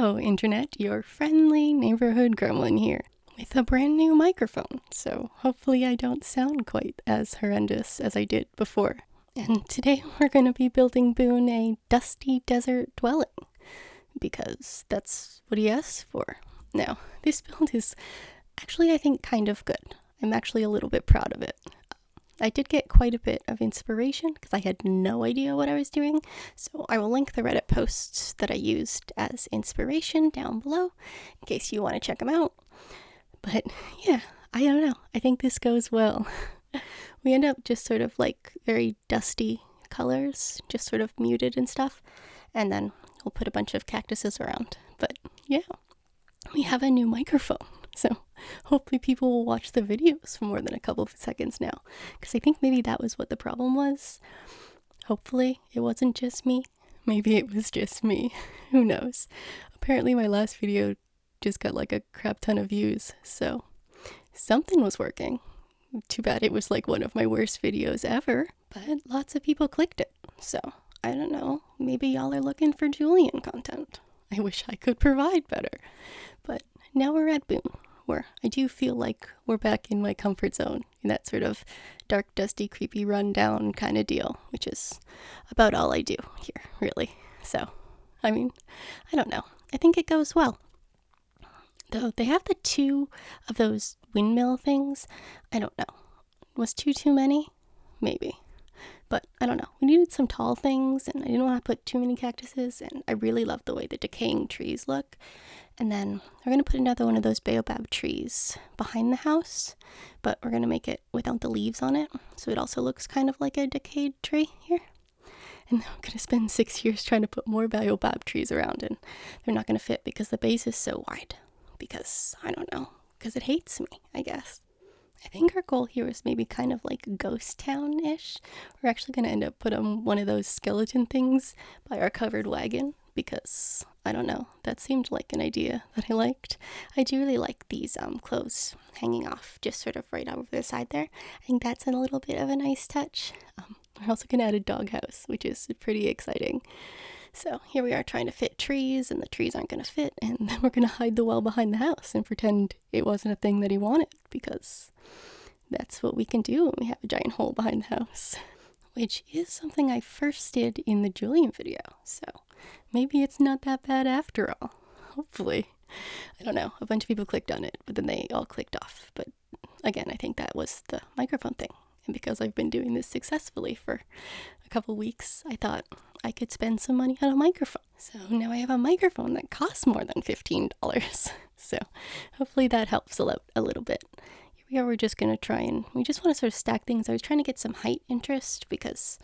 Hello, Internet, your friendly neighborhood gremlin here with a brand new microphone, so hopefully I don't sound quite as horrendous as I did before. And today we're going to be building Boone a dusty desert dwelling, because that's what he asked for. Now, this build is actually, I think, kind of good. I'm actually a little bit proud of it. I did get quite a bit of inspiration because I had no idea what I was doing, so I will link the Reddit posts that I used as inspiration down below in case you want to check them out. But yeah, I don't know. I think this goes well. We end up just sort of like very dusty colors, just sort of muted and stuff, and then we'll put a bunch of cactuses around. But yeah, we have a new microphone. So hopefully people will watch the videos for more than a couple of seconds now, because I think maybe that was what the problem was. Hopefully it wasn't just me. Maybe it was just me. Who knows? Apparently my last video just got like a crap ton of views, so something was working. Too bad it was like one of my worst videos ever, but lots of people clicked it. So I don't know, maybe y'all are looking for Julian content. I wish I could provide better. But now we're at Boone, where I do feel like we're back in my comfort zone, in that sort of dark, dusty, creepy, rundown kind of deal, which is about all I do here, really. So, I mean, I don't know. I think it goes well. Though they have the two of those windmill things. I don't know. Was two too many? Maybe. But I don't know. We needed some tall things, and I didn't want to put too many cactuses, and I really love the way the decaying trees look. And then we're going to put another one of those baobab trees behind the house, but we're going to make it without the leaves on it, so it also looks kind of like a decayed tree here. And I'm going to spend 6 years trying to put more baobab trees around, and they're not going to fit because the base is so wide. Because, I don't know, because it hates me, I guess. I think our goal here is maybe kind of like ghost town-ish. We're actually going to end up putting one of those skeleton things by our covered wagon because, I don't know, that seemed like an idea that I liked. I do really like these clothes hanging off just sort of right over the side there. I think that's a little bit of a nice touch. We're also going to add a doghouse, which is pretty exciting. So here we are trying to fit trees, and the trees aren't going to fit, and then we're going to hide the well behind the house and pretend it wasn't a thing that he wanted, because that's what we can do when we have a giant hole behind the house, which is something I first did in the Julian video, so maybe it's not that bad after all. Hopefully. I don't know, a bunch of people clicked on it, but then they all clicked off, but again, I think that was the microphone thing. And because I've been doing this successfully for a couple weeks, I thought I could spend some money on a microphone. So now I have a microphone that costs more than $15. So hopefully that helps a little bit. Here we are, we're just going to try and, we just want to sort of stack things. I was trying to get some height interest because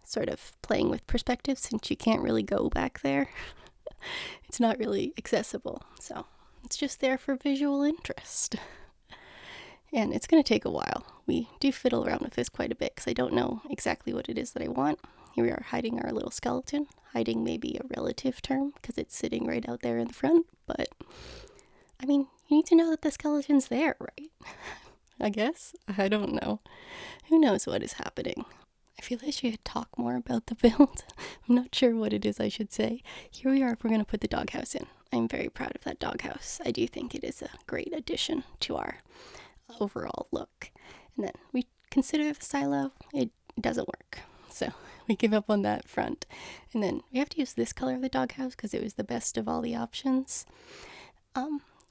sort of playing with perspective, since you can't really go back there. It's not really accessible. So it's just there for visual interest. And it's going to take a while. We do fiddle around with this quite a bit because I don't know exactly what it is that I want. Here we are hiding our little skeleton. Hiding may be a relative term because it's sitting right out there in the front. But, I mean, you need to know that the skeleton's there, right? I guess? I don't know. Who knows what is happening? I feel I should talk more about the build. I'm not sure what it is I should say. Here we are, we're going to put the doghouse in. I'm very proud of that doghouse. I do think it is a great addition to our overall look. And then we consider the silo. It doesn't work, so we give up on that front. And then we have to use this color of the doghouse because it was the best of all the options.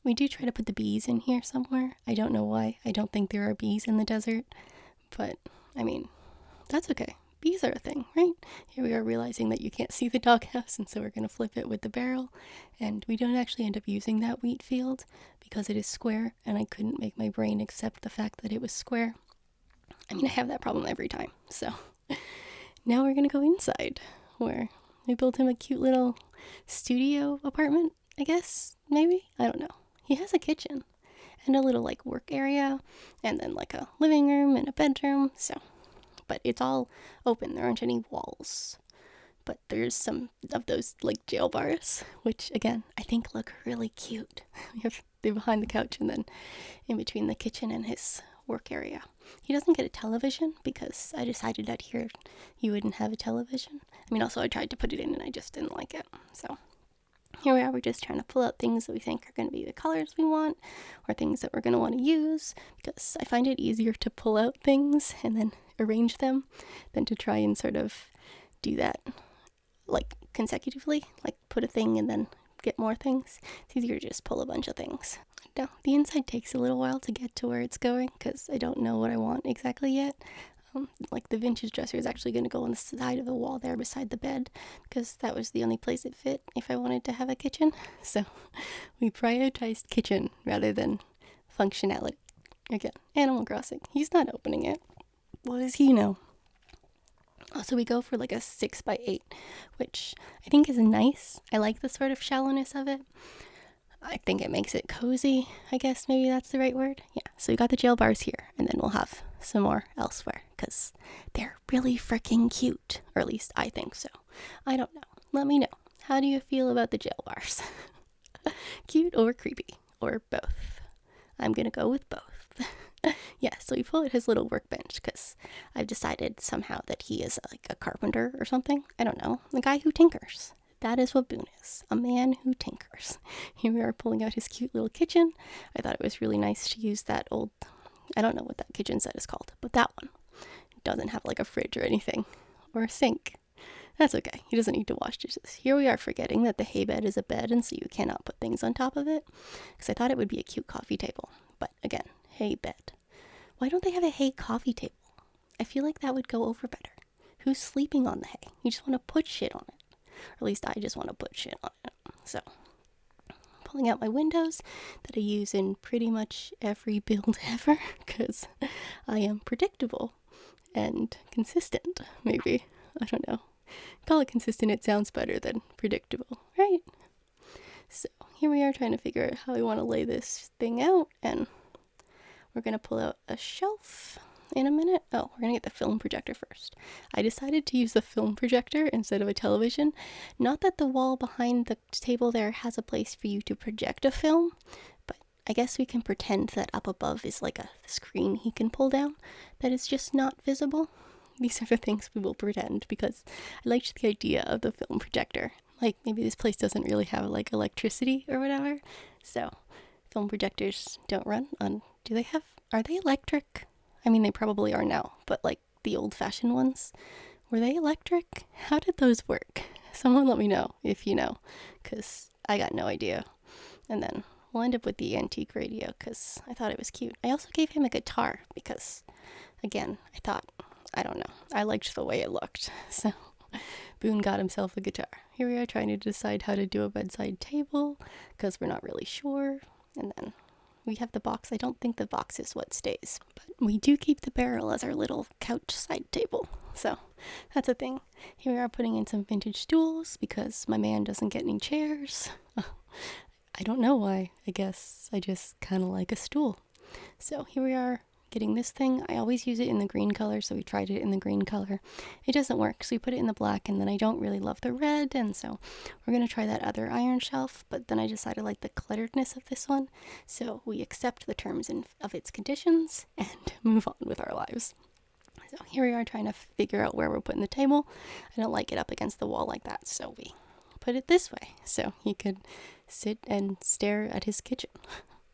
We do try to put the bees in here somewhere. I don't know why. I don't think there are bees in the desert, but I mean, that's okay. Bees are a thing, right? Here we are realizing that you can't see the doghouse, and so we're going to flip it with the barrel. And we don't actually end up using that wheat field because it is square, and I couldn't make my brain accept the fact that it was square. I mean, I have that problem every time. So now we're going to go inside, where we built him a cute little studio apartment, I guess, maybe? I don't know. He has a kitchen and a little like work area, and then like a living room and a bedroom, so... But it's all open. There aren't any walls. But there's some of those like jail bars, which again, I think look really cute. We have they're behind the couch and then in between the kitchen and his work area. He doesn't get a television because I decided that here you wouldn't have a television. I mean, also I tried to put it in and I just didn't like it. So here we are, we're just trying to pull out things that we think are going to be the colors we want, or things that we're going to want to use, because I find it easier to pull out things and then arrange them than to try and sort of do that like consecutively, like put a thing and then get more things. It's easier to just pull a bunch of things. Now, the inside takes a little while to get to where it's going because I don't know what I want exactly yet. Like the vintage dresser is actually going to go on the side of the wall there beside the bed because that was the only place it fit if I wanted to have a kitchen. So we prioritized kitchen rather than functionality. Again, Animal Crossing. He's not opening it. What does he know? Also, we go for like a 6x8, which I think is nice. I like the sort of shallowness of it. I think it makes it cozy, I guess maybe that's the right word. Yeah, so we got the jail bars here, and then we'll have some more elsewhere, because they're really freaking cute, or at least I think so. I don't know. Let me know. How do you feel about the jail bars? Cute or creepy, or both? I'm gonna go with both. Yeah, so we pull out his little workbench because I've decided somehow that he is like a carpenter or something. I don't know. The guy who tinkers. That is what Boone is. A man who tinkers. Here we are pulling out his cute little kitchen. I thought it was really nice to use that old, I don't know what that kitchen set is called, but that one. It doesn't have like a fridge or anything. Or a sink. That's okay. He doesn't need to wash dishes. Here we are forgetting that the hay bed is a bed and so you cannot put things on top of it. Because I thought it would be a cute coffee table. But again, hay bed. Why don't they have a hay coffee table? I feel like that would go over better. Who's sleeping on the hay? You just want to put shit on it. Or at least I just want to put shit on it. So, pulling out my windows that I use in pretty much every build ever. Because I am predictable and consistent, maybe. I don't know. Call it consistent, it sounds better than predictable, right? So, here we are trying to figure out how we want to lay this thing out, and we're going to pull out a shelf in a minute. Oh, we're going to get the film projector first. I decided to use the film projector instead of a television. Not that the wall behind the table there has a place for you to project a film, but I guess we can pretend that up above is like a screen he can pull down that is just not visible. These are the things we will pretend because I liked the idea of the film projector. Like maybe this place doesn't really have like electricity or whatever, so film projectors don't run on, are they electric? I mean, they probably are now, but like the old-fashioned ones, were they electric? How did those work? Someone let me know if you know, because I got no idea. And then we'll end up with the antique radio, because I thought it was cute. I also gave him a guitar, because, again, I don't know, I liked the way it looked, so Boone got himself a guitar. Here we are trying to decide how to do a bedside table, because we're not really sure, and then we have the box. I don't think the box is what stays, but we do keep the barrel as our little couch side table. So that's a thing. Here we are putting in some vintage stools because my man doesn't get any chairs. I don't know why. I guess I just kind of like a stool. So here we are getting this thing. I always use it in the green color, so we tried it in the green color. It doesn't work, so we put it in the black, and then I don't really love the red, and so we're going to try that other iron shelf, but then I decided I like the clutteredness of this one, so we accept the terms of its conditions and move on with our lives. So here we are trying to figure out where we're putting the table. I don't like it up against the wall like that, so we put it this way, so he could sit and stare at his kitchen.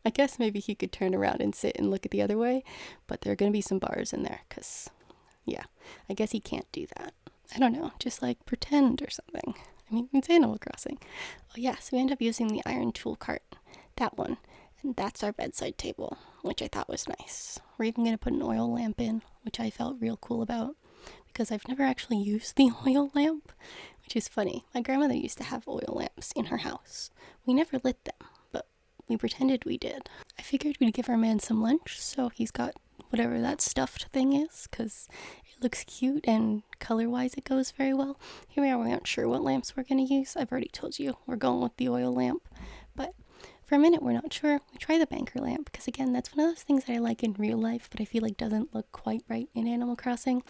I guess maybe he could turn around and sit and look at the other way, but there are going to be some bars in there, because, yeah, I guess he can't do that. I don't know, just like pretend or something. I mean, it's Animal Crossing. Oh yeah, so we end up using the iron tool cart, that one, and that's our bedside table, which I thought was nice. We're even going to put an oil lamp in, which I felt real cool about, because I've never actually used the oil lamp, which is funny. My grandmother used to have oil lamps in her house. We never lit them. We pretended we did. I figured we'd give our man some lunch, so he's got whatever that stuffed thing is, because it looks cute and color-wise it goes very well. Here we are, we're not sure what lamps we're going to use. I've already told you we're going with the oil lamp, but for a minute we're not sure. We try the banker lamp, because again, that's one of those things that I like in real life, but I feel like doesn't look quite right in Animal Crossing,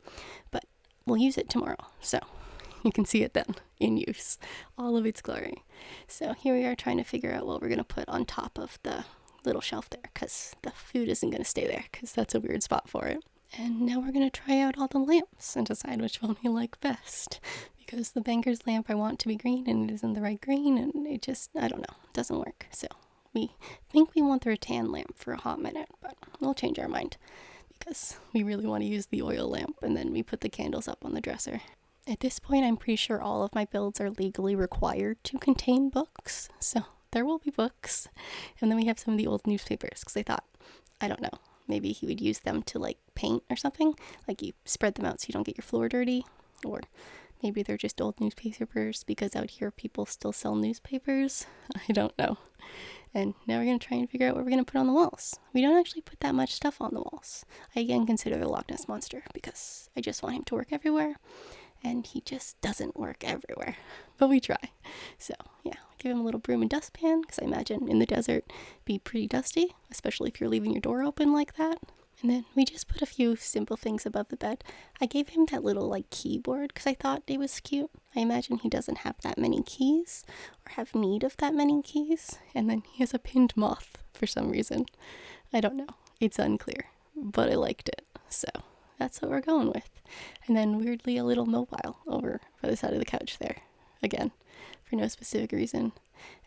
but we'll use it tomorrow, so you can see it then, in use, all of its glory. So here we are trying to figure out what we're going to put on top of the little shelf there, because the food isn't going to stay there, because that's a weird spot for it. And now we're going to try out all the lamps and decide which one we like best, because the banker's lamp I want to be green and it isn't the right green, and it just, I don't know, doesn't work. So we think we want the rattan lamp for a hot minute, but we'll change our mind because we really want to use the oil lamp, and then we put the candles up on the dresser. At this point, I'm pretty sure all of my builds are legally required to contain books, so there will be books. And then we have some of the old newspapers, because I thought, I don't know, maybe he would use them to like paint or something, like you spread them out so you don't get your floor dirty, or maybe they're just old newspapers because out here people still sell newspapers. I don't know. And now we're going to try and figure out what we're going to put on the walls. We don't actually put that much stuff on the walls. I again consider the Loch Ness Monster because I just want him to work everywhere, and he just doesn't work everywhere. But we try. So yeah, give him a little broom and dustpan, because I imagine in the desert it'd be pretty dusty, especially if you're leaving your door open like that. And then we just put a few simple things above the bed. I gave him that little like keyboard because I thought it was cute. I imagine he doesn't have that many keys or have need of that many keys. And then he has a pinned moth for some reason. I don't know. It's unclear, but I liked it. So that's what we're going with. And then weirdly a little mobile over by the side of the couch there. Again, for no specific reason.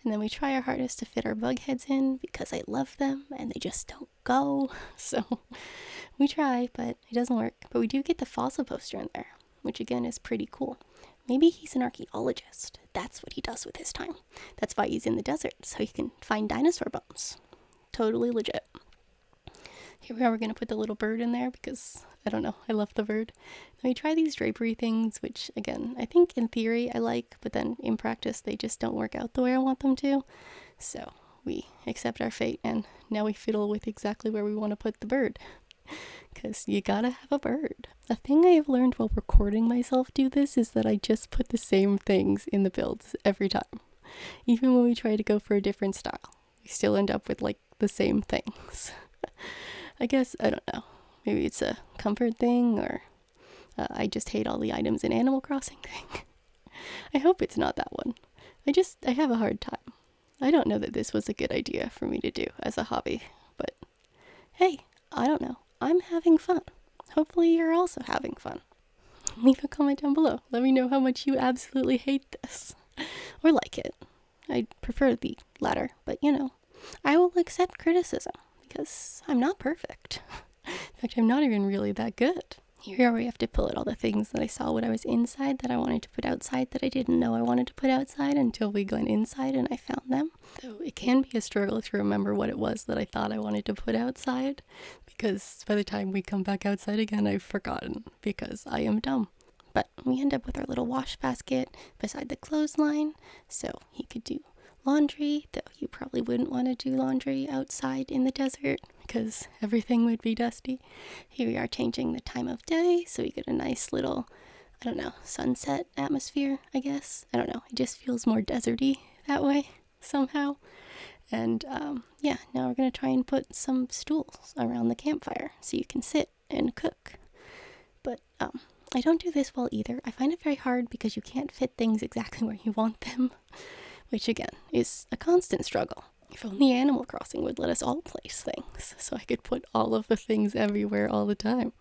And then we try our hardest to fit our bug heads in because I love them and they just don't go. So we try, but it doesn't work. But we do get the fossil poster in there, which again is pretty cool. Maybe he's an archaeologist. That's what he does with his time. That's why he's in the desert, so he can find dinosaur bones. Totally legit. Here we are, we're going to put the little bird in there because, I don't know, I love the bird. Then we try these drapery things, which, again, I think in theory I like, but then in practice they just don't work out the way I want them to. So we accept our fate, and now we fiddle with exactly where we want to put the bird. Because you gotta have a bird. A thing I have learned while recording myself do this is that I just put the same things in the builds every time. Even when we try to go for a different style, we still end up with, like, the same things. I guess, I don't know, maybe it's a comfort thing, or I just hate all the items in Animal Crossing thing. I hope it's not that one. I have a hard time. I don't know that this was a good idea for me to do as a hobby, but hey, I don't know. I'm having fun. Hopefully you're also having fun. Leave a comment down below. Let me know how much you absolutely hate this, or like it. I prefer the latter, but you know, I will accept criticism. Because I'm not perfect. In fact, I'm not even really that good. Here we have to pull out all the things that I saw when I was inside that I wanted to put outside that I didn't know I wanted to put outside until we went inside and I found them. So it can be a struggle to remember what it was that I thought I wanted to put outside, because by the time we come back outside again, I've forgotten because I am dumb. But we end up with our little wash basket beside the clothesline, so he could do laundry, though you probably wouldn't want to do laundry outside in the desert because everything would be dusty. Here we are changing the time of day, so we get a nice little, I don't know, sunset atmosphere, I guess. I don't know, it just feels more deserty that way somehow. And yeah, now we're going to try and put some stools around the campfire so you can sit and cook. But I don't do this well either. I find it very hard because you can't fit things exactly where you want them, which again is a constant struggle. If only Animal Crossing would let us all place things so I could put all of the things everywhere all the time.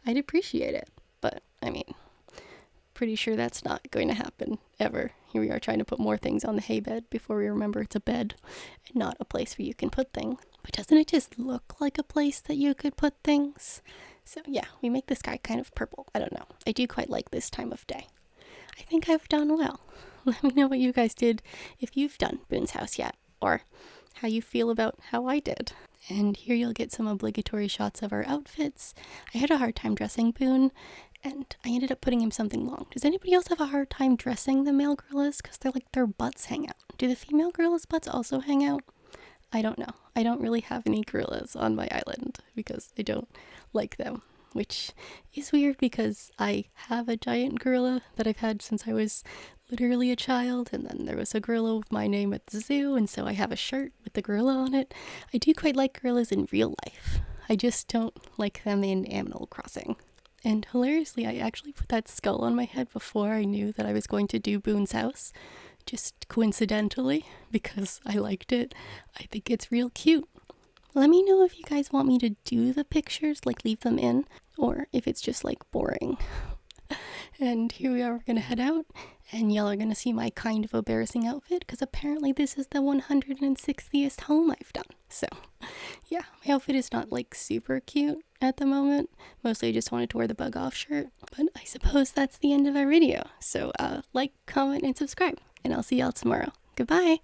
I'd appreciate it, but I mean, pretty sure that's not going to happen ever. Here we are trying to put more things on the hay bed before we remember it's a bed and not a place where you can put things. But doesn't it just look like a place that you could put things? So yeah, we make the sky kind of purple. I don't know. I do quite like this time of day. I think I've done well. Let me know what you guys did if you've done Boone's house yet, or how you feel about how I did. And here you'll get some obligatory shots of our outfits. I had a hard time dressing Boone, and I ended up putting him something long. Does anybody else have a hard time dressing the male gorillas? Because they're like, their butts hang out. Do the female gorillas' butts also hang out? I don't know. I don't really have any gorillas on my island because I don't like them, which is weird because I have a giant gorilla that I've had since I was literally a child, and then there was a gorilla with my name at the zoo, and so I have a shirt with the gorilla on it. I do quite like gorillas in real life. I just don't like them in Animal Crossing. And hilariously, I actually put that skull on my head before I knew that I was going to do Boone's house. Just coincidentally, because I liked it. I think it's real cute. Let me know if you guys want me to do the pictures, like leave them in, or if it's just like boring. And here we are, we're gonna head out, and y'all are gonna see my kind of embarrassing outfit, because apparently this is the 160th home I've done. So, yeah, my outfit is not like super cute at the moment. Mostly I just wanted to wear the bug off shirt, but I suppose that's the end of our video. So, like, comment, and subscribe, and I'll see y'all tomorrow. Goodbye!